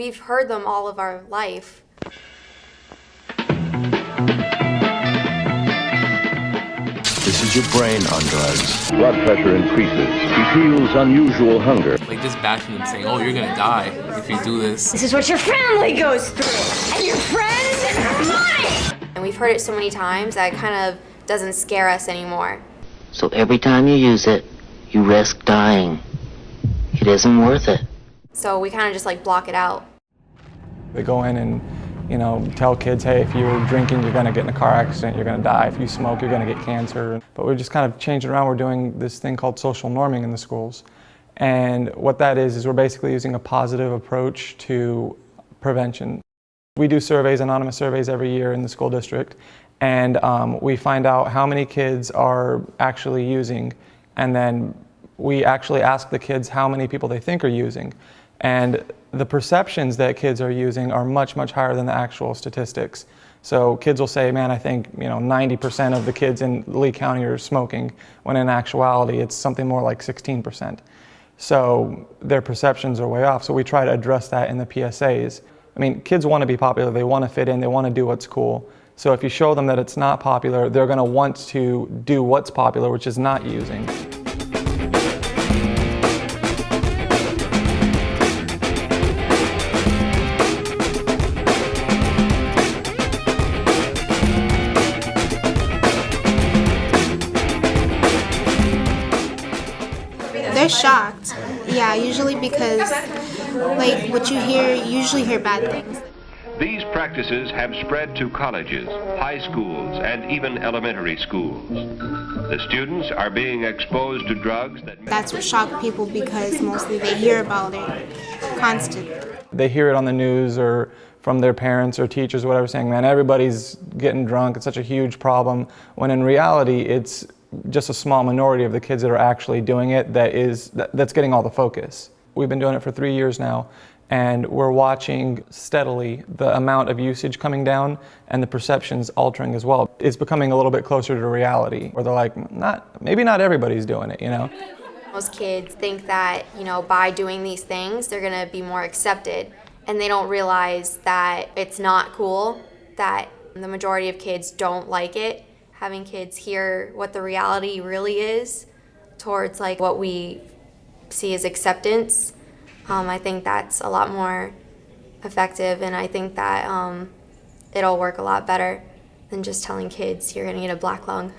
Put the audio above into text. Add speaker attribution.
Speaker 1: We've heard them all of our life.
Speaker 2: This is your brain on drugs.
Speaker 3: Blood pressure increases. He feels unusual hunger.
Speaker 4: Like just bashing them, saying, "Oh, you're gonna die if you do this."
Speaker 5: This is what your family goes through, and your friends and money.
Speaker 1: And we've heard it so many times that it kind of doesn't scare us anymore.
Speaker 6: So every time you use it, you risk dying. It isn't worth it.
Speaker 1: So we kind of just like block it out.
Speaker 7: They go in and, tell kids, hey, if you're drinking, you're gonna get in a car accident, you're gonna die. If you smoke, you're gonna get cancer. But we're just kind of changing around. We're doing this thing called social norming in the schools. And what that is we're basically using a positive approach to prevention. We do surveys, anonymous surveys every year in the school district. And we find out how many kids are actually using. And then we actually ask the kids how many people they think are using. And the perceptions that kids are using are much, much higher than the actual statistics. So kids will say, man, I think 90% of the kids in Lee County are smoking, when in actuality it's something more like 16%. So their perceptions are way off. So we try to address that in the PSAs. I mean, kids want to be popular, they want to fit in, they want to do what's cool. So if you show them that it's not popular, they're going to want to do what's popular, which is not using.
Speaker 8: They're shocked. Yeah, usually because, like, what you usually hear bad things.
Speaker 9: These practices have spread to colleges, high schools, and even elementary schools. The students are being exposed to drugs that...
Speaker 8: That's what shocked people because mostly they hear about it constantly.
Speaker 7: They hear it on the news or from their parents or teachers or whatever saying, man, everybody's getting drunk, it's such a huge problem, when in reality it's just a small minority of the kids that are actually doing it that's getting all the focus. We've been doing it for 3 years now, and we're watching steadily the amount of usage coming down and the perceptions altering as well. It's becoming a little bit closer to reality, where they're like, maybe not everybody's doing it,
Speaker 1: Most kids think that, by doing these things, they're gonna be more accepted. And they don't realize that it's not cool, that the majority of kids don't like it. Having kids hear what the reality really is towards like what we see as acceptance, I think that's a lot more effective, and I think that it'll work a lot better than just telling kids you're gonna get a black lung.